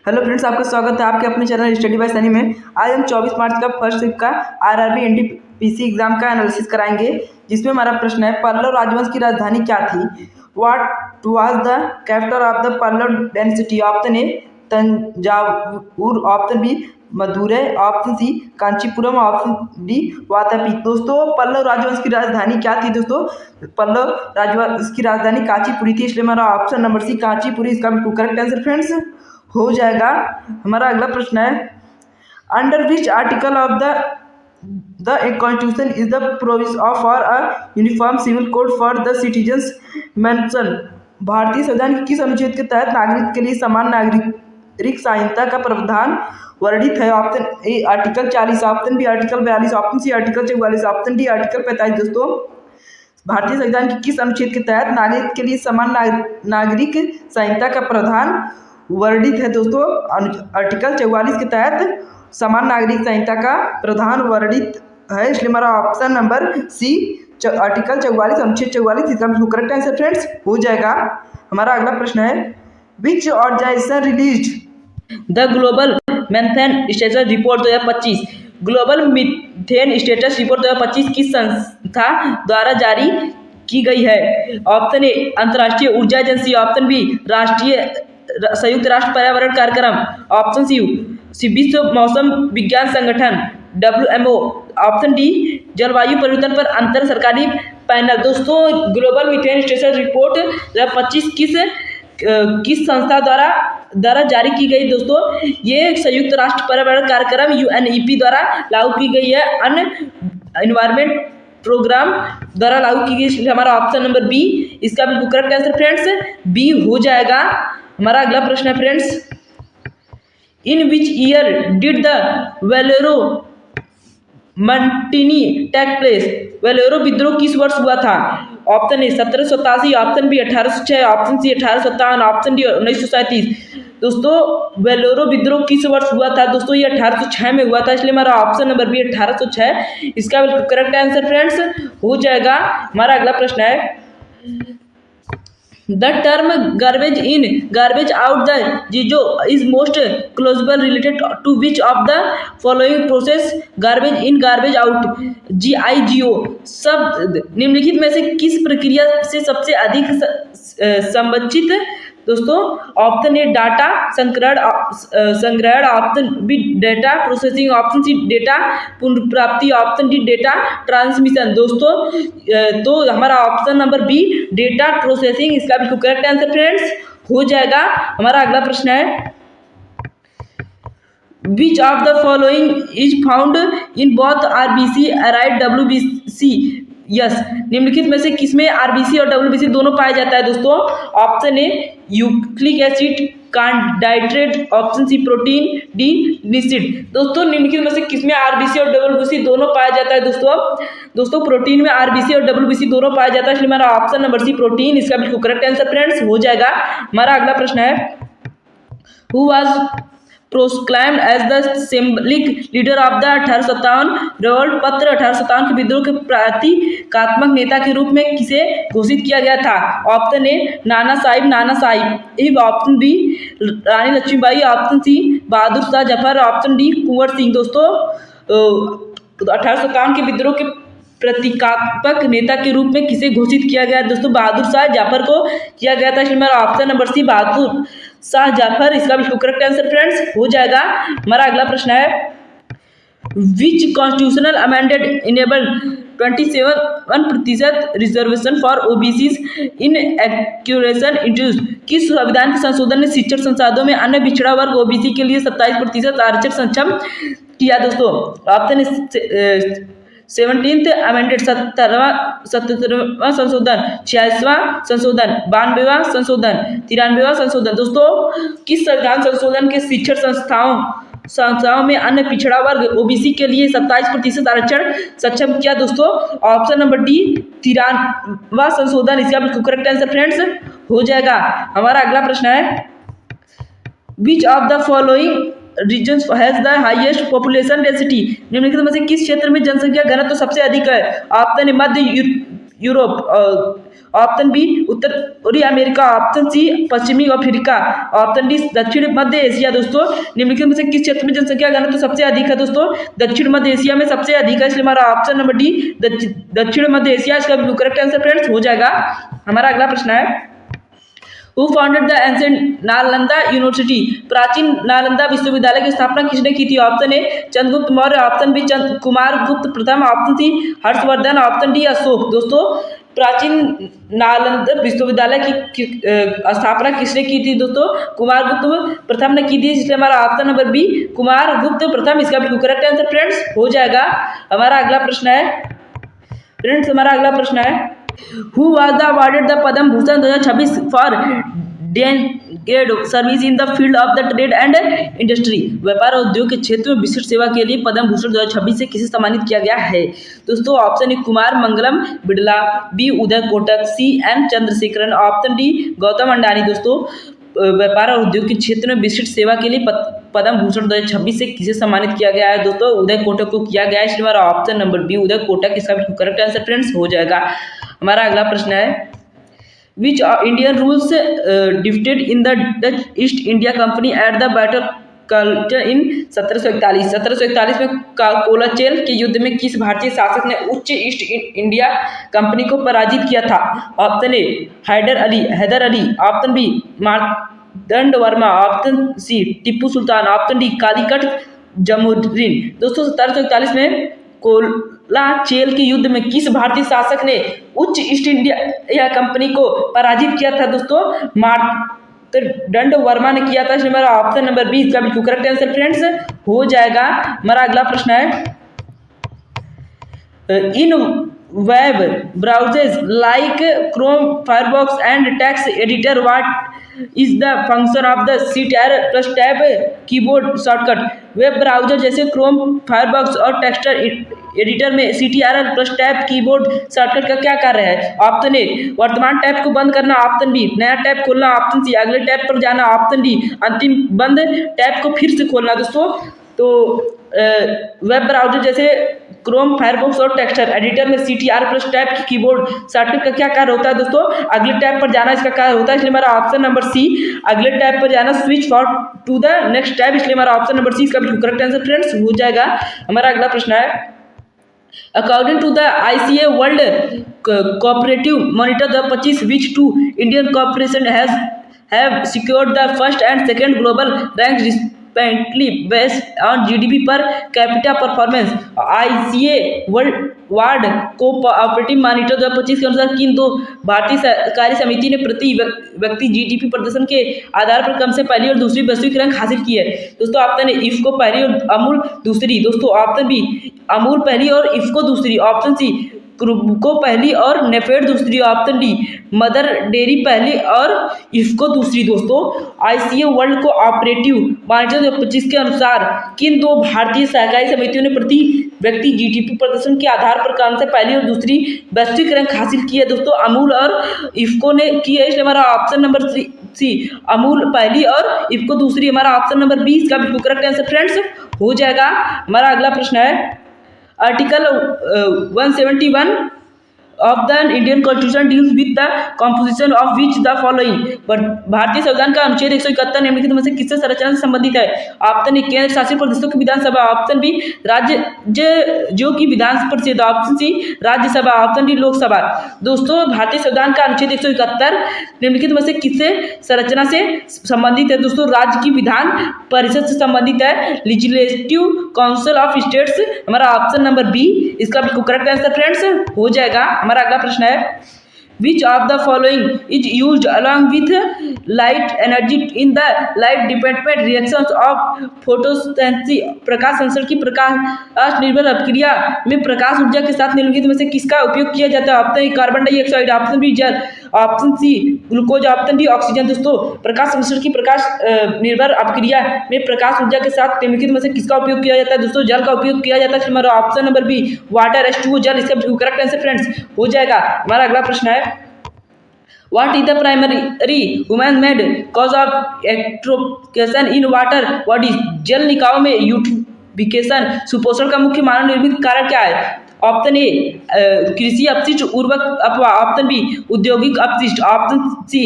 Hello friends, आपका स्वागत है आपके अपने चैनल स्टडी बाय सनी में। आज हम 24 मार्च का फर्स्ट शिफ्ट का आरआरबी एनटीपीसी एग्जाम का एनालिसिस कराएंगे, जिसमें हमारा प्रश्न है पल्लव राजवंश की राजधानी क्या थी। What was the capital of the Pallava density. Option A Thanjavur, option B Madurai, option C Kanchipuram, option D Vatapi. दोस्तों, पल्लव राजवंश की राजधानी क्या थी। दोस्तों, पल्लव राजवंश की राजधानी कांचीपुरी थी, इसलिए हमारा ऑप्शन नंबर सी कांचीपुरी इसका बिल्कुल करेक्ट आंसर फ्रेंड्स हो जाएगा। हमारा अगला प्रश्न है under which article of the constitution is the provision of for a uniform civil code for the citizens mention. भारतीय संविधान के किस अनुच्छेद के तहत नागरिक के लिए समान नागरिक संहिता का प्रावधान वर्णित है। Option A article 40, option B article 42, option C article 44, option D article 45। दोस्तों, भारतीय संविधान के किस अनुच्छेद के तहत नागरिक के लिए समान नागरिक संहिता का प्रावधान वर्णित है। दोस्तों, आर्टिकल 44 के तहत समान नागरिक संहिता का प्रावधान वर्णित है, इसलिए हमारा ऑप्शन नंबर सी आर्टिकल 44 अनुच्छेद 44 इसका करेक्ट आंसर फ्रेंड्स हो जाएगा। हमारा अगला प्रश्न है which organization released the global methane status report 2025। Global methane status report 2025 किस संस्था द्वारा जारी की गई है। ऑप्शन ए अंतर्राष्ट्रीय ऊर्जा एजेंसी, ऑप्शन बी राष्ट्रीय संयुक्त राष्ट्र पर्यावरण कार्यक्रम, ऑप्शन सी विश्व मौसम विज्ञान संगठन WMO, ऑप्शन डी जलवायु परिवर्तन पर अंतर सरकारी पैनल। दोस्तों, ग्लोबल मीथेन स्टेटस रिपोर्ट 2025 किस संस्था द्वारा जारी की गई। दोस्तों, ये संयुक्त राष्ट्र पर्यावरण कार्यक्रम UNEP द्वारा लागू की गई है, एनवायरमेंट प्रोग्राम द्वारा लागू की गई, हमारा ऑप्शन नंबर बी इसका बिल्कुल करेक्ट आंसर फ्रेंड्स बी हो जाएगा। हमारा अगला प्रश्न है friends in which year did the Vellore mutiny take place. Vellore विद्रोह किस वर्ष हुआ था। Option A 1787, option B 1806, option C 1857, option D 1937। दोस्तों, वेलेरो विद्रोह किस वर्ष हुआ था। दोस्तों, ये 1806 में हुआ था, इसलिए हमारा ऑप्शन नंबर बी 1806 इसका बिल्कुल करेक्ट आंसर फ्रेंड्स हो जाएगा। हमारा अगला प्रश्न है The term garbage in, garbage out the GIGO is most closely related to which of the following process। garbage in, garbage out, GIGO शब्द निम्नलिखित में से किस प्रक्रिया से सबसे अधिक संबंधित। दोस्तों, ऑप्शन ए डाटा संग्रहण, option B data processing, option C data पुनर्प्राप्ति, ऑप्शन डी डेटा ट्रांसमिशन। दोस्तों, तो हमारा option number B data processing इसका बिल्कुल करेक्ट आंसर फ्रेंड्स हो जाएगा। हमारा अगला प्रश्न है which of the following is found in both RBC arid WBC। Yes, निम्नलिखित में से किसमें RBC और WBC दोनों पाया जाता है। दोस्तों, option A nucleic acid carbohydrate, option C protein, D निसिड। दोस्तों, निम्नलिखित में से किसमें RBC और WBC दोनों पाया जाता है। दोस्तों प्रोटीन में RBC और WBC दोनों पाया जाता है, इसलिए हमारा ऑप्शन नंबर सी प्रोटीन इसका बिल्कुल करेक्ट आंसर फ्रेंड्स हो जाएगा। हमारा अगला प्रश्न है who was proclaimed as the symbolic leader of the 1857 revolt. पत्र 1857 के विद्रोह के प्रतीकात्मक नेता के रूप में किसे घोषित किया गया था। ऑप्शन ए नाना साहिब, ऑप्शन बी रानी Lakshmibai, option C Bahadur Shah Zafar, option D Kunwar Singh. दोस्तों, 1857 के विद्रोह के प्रतीकात्मक नेता के रूप में किसे घोषित किया गया। दोस्तों, बहादुर शाह जाफर को किया गया था, इसलिए मेरा option number C Bahadur Shah Jafar इसका बिल्कुल करेक्ट आंसर फ्रेंड्स हो जाएगा। हमारा अगला प्रश्न है which constitutional amended enable 27% reservation for OBCs in education introduce. किस संविधान के संशोधन ने शिक्षण संसाधनों में अन्य पिछड़ा वर्ग OBC के लिए 27% आरक्षण सक्षम किया। दोस्तों, ऑप्शन 17th अमेंडेड 77वां संशोधन, 46वां संशोधन, 92वां संशोधन, 93वां संशोधन। दोस्तों, किस संविधान संशोधन के शिक्षण संस्थाओं में अन्य पिछड़ा वर्ग OBC के लिए 27% आरक्षण सक्षम किया। दोस्तों, ऑप्शन नंबर डी 93वां संशोधन इसका बिल्कुल करेक्ट आंसर फ्रेंड्स हो जाएगा। हमारा अगला प्रश्न है which of the following regions has the highest population density. निम्नलिखित में से किस क्षेत्र में जनसंख्या घनत्व सबसे अधिक है। ऑप्शन ए मध्य यूरोप, ऑप्शन बी उत्तरी अमेरिका, ऑप्शन सी पश्चिमी अफ्रीका, ऑप्शन डी दक्षिण मध्य एशिया। दोस्तों निम्नलिखित में से किस क्षेत्र में जनसंख्या घनत्व सबसे अधिक है? दोस्तों दक्षिण मध्य एशिया में सबसे अधिक है, इसलिए हमारा ऑप्शन नंबर डी दक्षिण मध्य एशिया इसका करेक्ट आंसर फ्रेंड्स हो जाएगा। हमारा अगला प्रश्न है Who founded the ancient Nalanda university? प्राचीन नालंदा विश्वविद्यालय की स्थापना किसने की थी? Option A Chandragupta Maurya, option B Kumara Gupta प्रथम, option C Harshavardhana, option D Ashoka. दोस्तों प्राचीन नालंदा विश्वविद्यालय की स्थापना किसने की थी? दोस्तों कुमार गुप्त प्रथम ने की थी, इसलिए हमारा option number B Kumara Gupta प्रथम इसका भी करेक्ट आंसर फ्रेंड्स हो जाएगा। हमारा अगला प्रश्न है फ्रेंड्स, हमारा अगला प्रश्न है Who was the awarded the Padma Bhushan 2026 for dedicated service in the field of the trade and industry? व्यापार और उद्योग के क्षेत्र में विशिष्ट सेवा के लिए पद्म भूषण 2026 से किसे सम्मानित किया गया है? दोस्तों option A Kumar Mangalam Birla, B Uday Kotak, C N Chandrasekaran, option D Gautam Adani. दोस्तों व्यापार और उद्योग के क्षेत्र में विशिष्ट सेवा के लिए पद्म भूषण 2026 से किसे सम्मानित किया गया है? दोस्तों उदय कोटक को किया गया है, इसलिए हमारा option number B Uday Kotak इसका भी करेक्ट आंसर फ्रेंड्स हो जाएगा। हमारा अगला प्रश्न है which Indian rules defeated in the Dutch east India company at the battle culture in 1741 में कोलाचेल के युद्ध में किस भारतीय शासक ने उच्च ईस्ट इंडिया कंपनी को पराजित किया था? Option A Haider Ali, option B Marthanda Varma, option C Tipu Sultan, option D Calicut जमुद्दीन। दोस्तों 1741 में कोलाचेल के युद्ध में किस भारतीय शासक ने उच्च ईस्ट इंडिया कंपनी को पराजित किया था? दोस्तों मार्तंड वर्मा ने किया था, इसलिए मेरा ऑप्शन नंबर बी इसका भी करेक्ट आंसर फ्रेंड्स हो जाएगा। हमारा अगला प्रश्न है in web browsers like Chrome, Firefox and text editor what is the function of the CTRL plus tab keyboard shortcut? Web browser जैसे क्रोम, फायरफॉक्स और टेक्स्ट एडिटर में CTRL plus tab keyboard shortcut का क्या कार्य है? Option ए वर्तमान tab को बंद करना, ऑप्शन बी नया टैब खोलना, ऑप्शन सी अगले टैब पर जाना, ऑप्शन डी अंतिम बंद टैब को फिर से खोलना। दोस्तों तो वेब ब्राउजर जैसे क्रोम, फायरफॉक्स और टेक्स्ट एडिटर में CTRL प्लस टैब की कीबोर्ड शॉर्टकट का क्या कार्य होता है? दोस्तों अगले टैब पर जाना इसका कार्य होता है, इसलिए हमारा ऑप्शन नंबर सी अगले टैब पर जाना, switch for to the next tab, इसलिए हमारा ऑप्शन नंबर सी इसका करेक्ट आंसर फ्रेंड्स हो जाएगा। हमारा अगला प्रश्न है according to the ICA world cooperative monitor 2025 which two Indian corporation have secured the first and second global rank respectively based on GDP per capita performance? ICA world cooperative monitor 2025 के अनुसार किन दो भारतीय सहकारी समिति ने प्रति व्यक्ति GDP प्रदर्शन के आधार पर कम से पहली और दूसरी वैश्विक रैंक हासिल की है? दोस्तों ऑप्शन ए इफ्को पहली और अमूल दूसरी, दोस्तों ऑप्शन बी अमूल पहली और इफ्को दूसरी, ऑप्शन सी को पहली और नेफेड दूसरी, ऑप्शन डी मदर डेयरी पहली और इफ्को दूसरी। दोस्तों ICA world co operative monitor 2025 के अनुसार किन दो भारतीय सहकारी समितियों ने प्रति व्यक्ति GDP प्रदर्शन के आधार पर कौन से पहली और दूसरी वैश्विक रैंक हासिल की है? दोस्तों अमूल और इफ्को ने की है, इसलिए हमारा ऑप्शन नंबर सी अमूल पहली और इफ्को दूसरी, हमारा ऑप्शन नंबर बी इसका भी करेक्ट आंसर फ्रेंड्स हो जाएगा। हमारा अगला प्रश्न है article 171 of the Indian Constitution deals with the composition of which the following? भारतीय संविधान का अनुच्छेद 171 निम्नलिखित में से किससे संरचना से संबंधित है? ऑप्शन ए केंद्र शासित प्रदेशों की विधानसभा, ऑप्शन बी राज्य जो की विधान परिषद, option C Rajya Sabha, option D Lok Sabha. दोस्तों भारतीय संविधान का अनुच्छेद 171 निम्नलिखित में से किससे संरचना से संबंधित है? दोस्तों राज्य की विधान परिषद से संबंधित है, लेजिस्लेटिव काउंसिल ऑफ स्टेट्स, हमारा ऑप्शन नंबर बी इसका करेक्ट आंसर फ्रेंड्स हो जाएगा। हमारा अगला प्रश्न है Which of the following is used along with light energy in the light dependent reactions of photosynthesis? प्रकाश संश्लेषण की प्रकाश निर्भर अभिक्रिया में प्रकाश ऊर्जा के साथ निम्नलिखित में से किसका उपयोग किया जाता है? Option A carbon dioxide, option B जल, option C glucose, option D oxygen. दोस्तों प्रकाश संश्लेषण की प्रकाश निर्भर अभिक्रिया में प्रकाश ऊर्जा के साथ निम्नलिखित में से किसका उपयोग किया जाता है? दोस्तों जल का उपयोग किया जाता है, हमारा option number B water H2O जल इसका करेक्ट आंसर फ्रेंड्स हो जाएगा। हमारा अगला प्रश्न है What is the primary human-made cause of eutrophication in water bodies? जल निकायों में यूट्रोफिकेशन सुपोषण का मुख्य मानव निर्मित कारण क्या है? ऑप्शन ए कृषि अपशिष्ट उर्वरक अथवा ऑप्शन बी औद्योगिक अपशिष्ट, ऑप्शन सी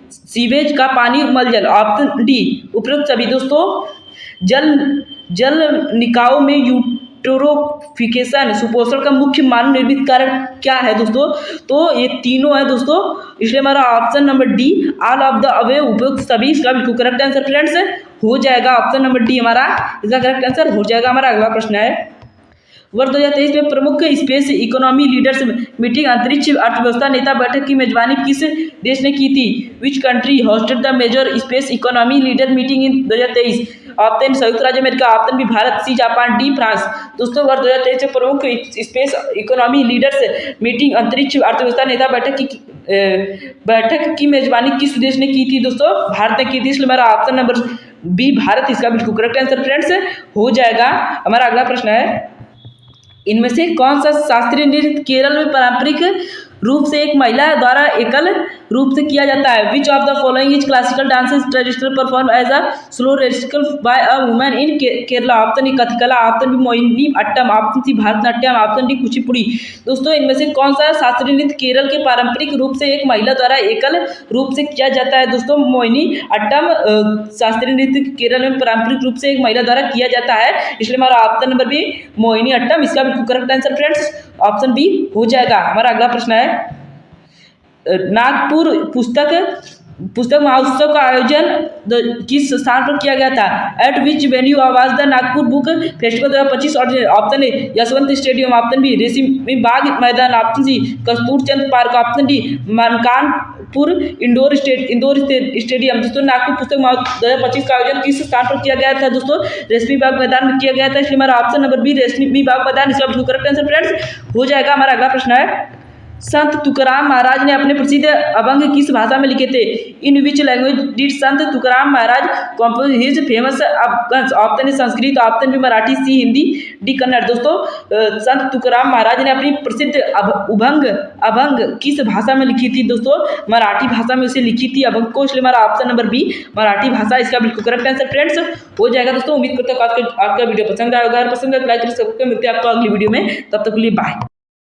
सीवेज का पानी मलजल, ऑप्शन डी उपरोक्त सभी। दोस्तों जल निकायों में यूट्रोफिकेशन सुपोषण का मुख्य मानव निर्मित कारण क्या है दोस्तों? तो ये तीनों है दोस्तों, इसलिए हमारा option number D all of the away उपयुक्त सभी इसका बिल्कुल करेक्ट आंसर फ्रेंड्स हो जाएगा। ऑप्शन नंबर डी हमारा इसका करेक्ट आंसर हो जाएगा। हमारा अगला प्रश्न है, वर्ष 2023 में प्रमुख स्पेस इकोनॉमी लीडर्स मीटिंग अंतरिक्ष अर्थव्यवस्था नेता बैठक की मेजबानी किस देश ने की थी? Which country hosted the major space economy leader meeting in 2023? Option संयुक्त राज्य America, option B Bharat, C Japan, D France. दोस्तों वर्ष 2023 में प्रमुख स्पेस इकोनॉमी लीडर्स मीटिंग अंतरिक्ष अर्थव्यवस्था नेता बैठक की मेजबानी किस देश ने की थी? दोस्तों भारत ने की थी, इसलिए हमारा ऑप्शन नंबर बी भारत इसका बिल्कुल करेक्ट आंसर फ्रेंड्स हो जाएगा। हमारा अगला प्रश्न है, इनमें से कौन सा शास्त्रीय नृत्य केरल में पारंपरिक रूप से एक महिला द्वारा एकल रूप से किया जाता है? Which of the following is classical dance traditional perform as a slow recital by a woman in Kerala? Option A Kathakali, option B Mohiniyattam, option C Bharatanatyam, option D Kuchipudi. दोस्तों इनमें से कौन सा शास्त्रीय नृत्य केरल के पारंपरिक रूप से एक महिला द्वारा एकल रूप से किया जाता है? दोस्तों मोहिनी अट्टम शास्त्रीय नृत्य केरल में पारंपरिक रूप से एक महिला द्वारा किया जाता है, इसलिए हमारा option number B Mohiniyattam इसका बिल्कुल correct answer friends option B हो जाएगा। हमारा अगला प्रश्न है, नागपुर पुस्तक महोत्सव का आयोजन किस स्थान पर किया गया था? At which venue was the Nagpur book festival 2025? Option A Yashwant stadium, option B Reshimbagh Maidan, option C Kasturchand park, option D Mankapur indoor stadium. दोस्तों नागपुर पुस्तक महोत्सव 2025 का आयोजन किस स्थान पर किया गया था? दोस्तों रेशमी बाग मैदान में किया गया था, इसलिए हमारा option number B Reshimbagh मैदान इसका बिल्कुल करेक्ट आंसर फ्रेंड्स हो जाएगा। हमारा अगला प्रश्न है, संत तुकाराम महाराज ने अपने प्रसिद्ध अभंग किस भाषा में लिखे थे? इन विच language did Sant Tukaram Maharaj compose his famous abhang? Option A Sanskrit, option B Marathi, C Hindi, D Kannada. दोस्तों संत तुकाराम महाराज ने अपनी प्रसिद्ध अभंग किस भाषा में लिखी थी? दोस्तों मराठी भाषा में उसे लिखी थी अभंग को, इसलिए हमारा ऑप्शन नंबर बी मराठी भाषा इसका बिल्कुल करेक्ट आंसर फ्रेंड्स हो जाएगा। दोस्तों उम्मीद करता हूँ आपका वीडियो पसंद आएगा, अगर पसंद है तो लाइक करें, सबको मिलते हैं आपको अगली वीडियो में, तब तक के लिए बाय।